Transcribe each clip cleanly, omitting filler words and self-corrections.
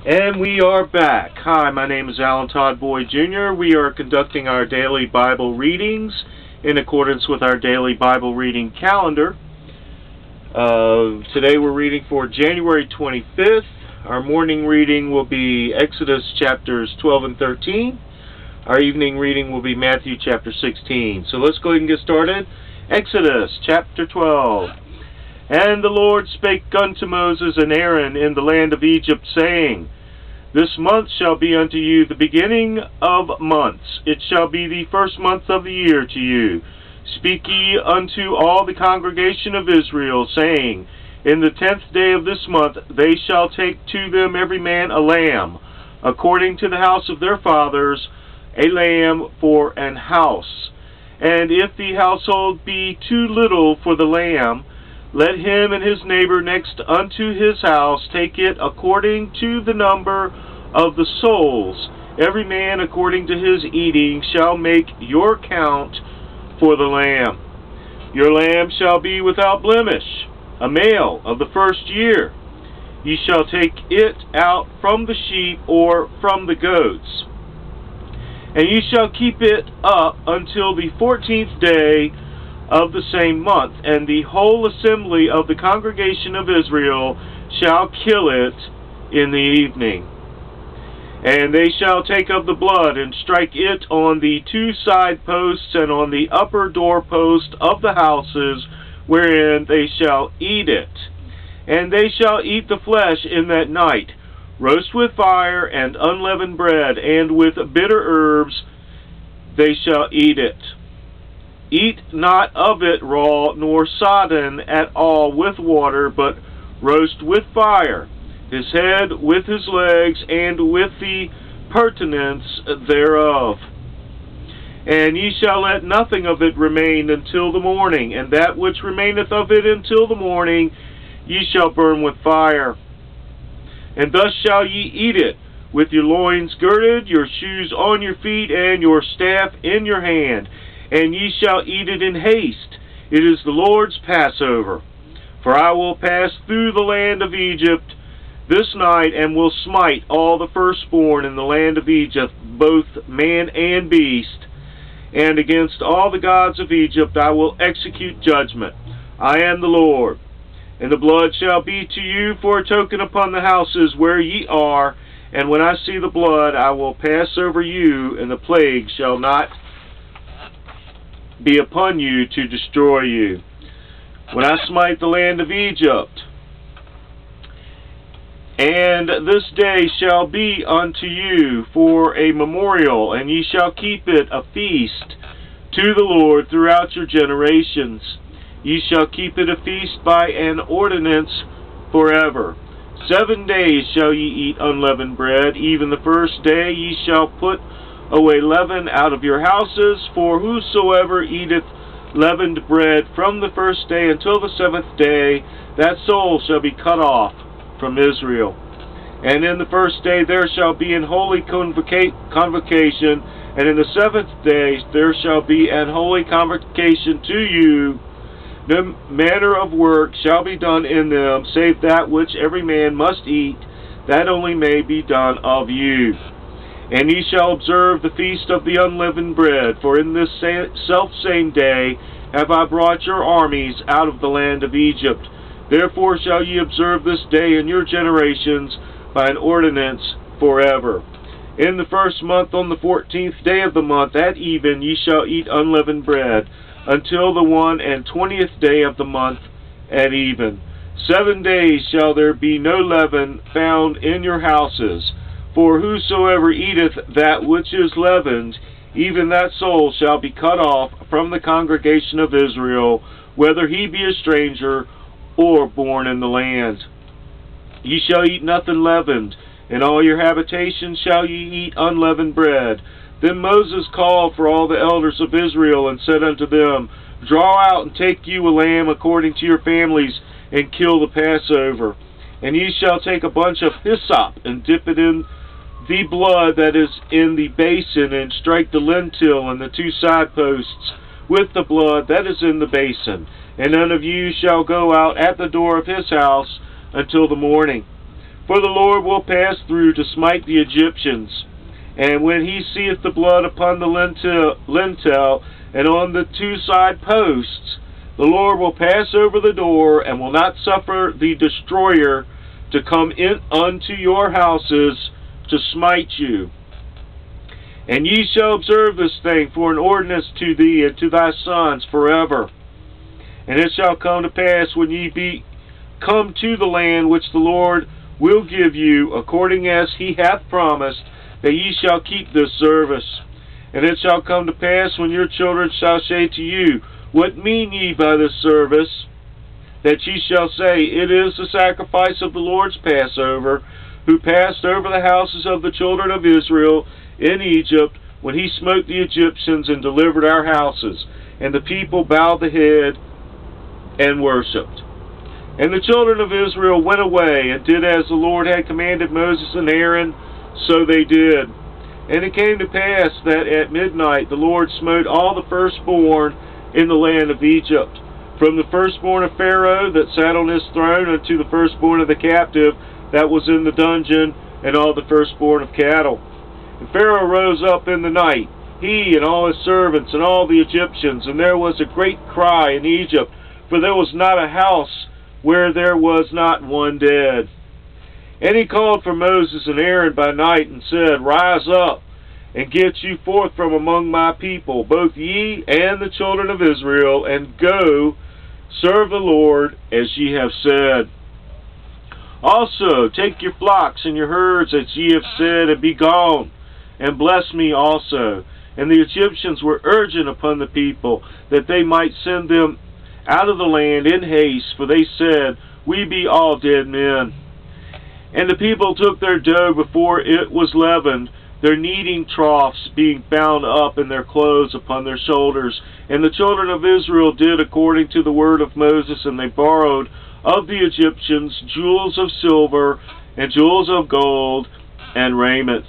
And we are back. Hi, my name is Alan Todd Boyd Jr. We are conducting our daily Bible readings in accordance with our daily Bible reading calendar. Today we're reading for January 25th. Our morning reading will be Exodus chapters 12 and 13. Our evening reading will be Matthew chapter 16. So let's go ahead and get started. Exodus chapter 12. And the Lord spake unto Moses and Aaron in the land of Egypt, saying, This month shall be unto you the beginning of months. It shall be the first month of the year to you. Speak ye unto all the congregation of Israel, saying, In the 10th day of this month they shall take to them every man a lamb, according to the house of their fathers, a lamb for an house. And if the household be too little for the lamb, let him and his neighbor next unto his house take it according to the number of the souls. Every man according to his eating shall make your count for the lamb. Your lamb shall be without blemish, a male of the first year. Ye shall take it out from the sheep or from the goats. And ye shall keep it up until the 14th day of the same month, and the whole assembly of the congregation of Israel shall kill it in the evening. And they shall take of the blood, and strike it on the two side posts, and on the upper doorpost of the houses, wherein they shall eat it. And they shall eat the flesh in that night, roast with fire, and unleavened bread, and with bitter herbs they shall eat it. Eat not of it raw, nor sodden at all with water, but roast with fire, his head with his legs, and with the purtenance thereof. And ye shall let nothing of it remain until the morning, and that which remaineth of it until the morning ye shall burn with fire. And thus shall ye eat it, with your loins girded, your shoes on your feet, and your staff in your hand. And ye shall eat it in haste. It is the Lord's Passover. For I will pass through the land of Egypt this night, and will smite all the firstborn in the land of Egypt, both man and beast. And against all the gods of Egypt I will execute judgment. I am the Lord. And the blood shall be to you for a token upon the houses where ye are. And when I see the blood, I will pass over you, and the plague shall not be upon you to destroy you. When I smite the land of Egypt, and this day shall be unto you for a memorial, and ye shall keep it a feast to the Lord throughout your generations. Ye shall keep it a feast by an ordinance forever. 7 days shall ye eat unleavened bread. Even the first day ye shall put away leaven out of your houses. For whosoever eateth leavened bread from the first day until the 7th day, that soul shall be cut off from Israel. And in the first day there shall be an holy convocation, and in the 7th day there shall be an holy convocation to you. No manner of work shall be done in them, save that which every man must eat, that only may be done of you. And ye shall observe the feast of the unleavened bread, for in this selfsame day have I brought your armies out of the land of Egypt. Therefore shall ye observe this day in your generations by an ordinance forever. In the first month, on the 14th day of the month, at even, ye shall eat unleavened bread, until the 21st day of the month at even. 7 days shall there be no leaven found in your houses. For whosoever eateth that which is leavened, even that soul shall be cut off from the congregation of Israel, whether he be a stranger or born in the land. Ye shall eat nothing leavened. In all your habitations shall ye eat unleavened bread. Then Moses called for all the elders of Israel, and said unto them, Draw out and take you a lamb according to your families, and kill the Passover. And ye shall take a bunch of hyssop, and dip it in the blood that is in the basin, and strike the lintel and the two side posts with the blood that is in the basin. And none of you shall go out at the door of his house until the morning. For the Lord will pass through to smite the Egyptians. And when he seeth the blood upon the lintel and on the two side posts, the Lord will pass over the door, and will not suffer the destroyer to come in unto your houses to smite you. And ye shall observe this thing for an ordinance to thee and to thy sons forever. And it shall come to pass, when ye be come to the land which the Lord will give you, according as he hath promised, that ye shall keep this service. And it shall come to pass, when your children shall say to you, What mean ye by this service? That ye shall say, It is the sacrifice of the Lord's Passover, who passed over the houses of the children of Israel in Egypt, when he smote the Egyptians and delivered our houses. And the people bowed the head and worshipped. And the children of Israel went away, and did as the Lord had commanded Moses and Aaron, so they did. And it came to pass that at midnight the Lord smote all the firstborn in the land of Egypt, from the firstborn of Pharaoh that sat on his throne, unto the firstborn of the captive that was in the dungeon, and all the firstborn of cattle. And Pharaoh rose up in the night, he and all his servants, and all the Egyptians, and there was a great cry in Egypt, for there was not a house where there was not one dead. And he called for Moses and Aaron by night, and said, Rise up, and get you forth from among my people, both ye and the children of Israel, and go, serve the Lord as ye have said. Also take your flocks and your herds as ye have said, and be gone, and bless me also. And the Egyptians were urgent upon the people, that they might send them out of the land in haste, for they said, We be all dead men. And the people took their dough before it was leavened, their kneading troughs being bound up in their clothes upon their shoulders. And the children of Israel did according to the word of Moses, and they borrowed of the Egyptians jewels of silver, and jewels of gold, and raiment.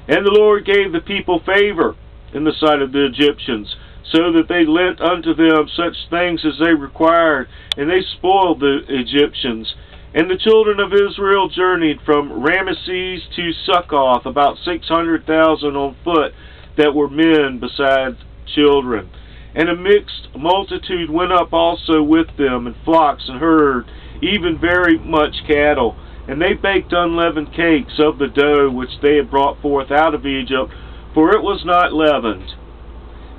And the Lord gave the people favor in the sight of the Egyptians, so that they lent unto them such things as they required, and they spoiled the Egyptians. And the children of Israel journeyed from Ramesses to Succoth, about 600,000 on foot, that were men besides children. And a mixed multitude went up also with them, and flocks and herds, even very much cattle. And they baked unleavened cakes of the dough which they had brought forth out of Egypt, for it was not leavened,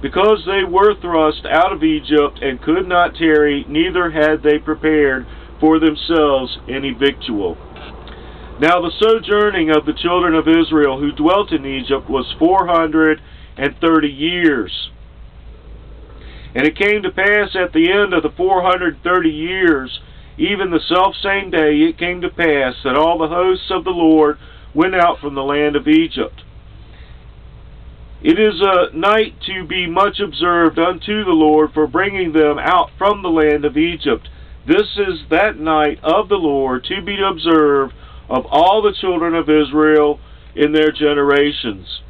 because they were thrust out of Egypt, and could not tarry, neither had they prepared for themselves any victual. Now the sojourning of the children of Israel who dwelt in Egypt was 430 years. And it came to pass at the end of the 430 years, even the selfsame day, it came to pass that all the hosts of the Lord went out from the land of Egypt. It is a night to be much observed unto the Lord for bringing them out from the land of Egypt. This is that night of the Lord to be observed of all the children of Israel in their generations.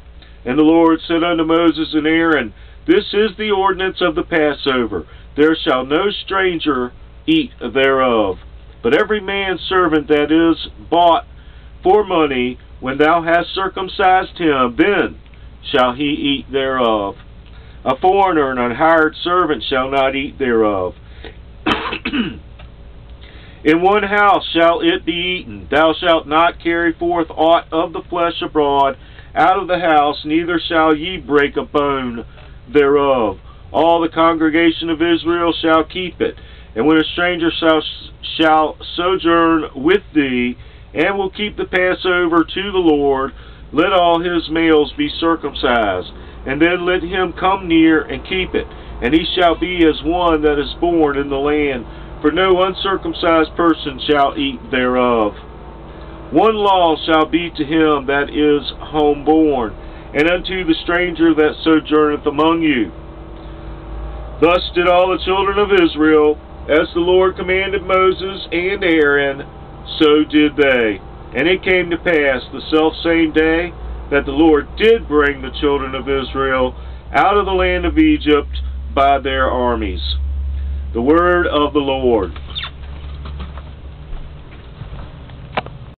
And the Lord said unto Moses and Aaron, This is the ordinance of the Passover. There shall no stranger eat thereof. But every man's servant that is bought for money, when thou hast circumcised him, then shall he eat thereof. A foreigner and an hired servant shall not eat thereof. In one house shall it be eaten. Thou shalt not carry forth aught of the flesh abroad out of the house, neither shall ye break a bone thereof. All the congregation of Israel shall keep it. And when a stranger shall sojourn with thee, and will keep the Passover to the Lord, let all his males be circumcised, and then let him come near and keep it. And he shall be as one that is born in the land, for no uncircumcised person shall eat thereof. One law shall be to him that is homeborn, and unto the stranger that sojourneth among you. Thus did all the children of Israel, as the Lord commanded Moses and Aaron, so did they. And it came to pass the selfsame day that the Lord did bring the children of Israel out of the land of Egypt by their armies. The word of the Lord.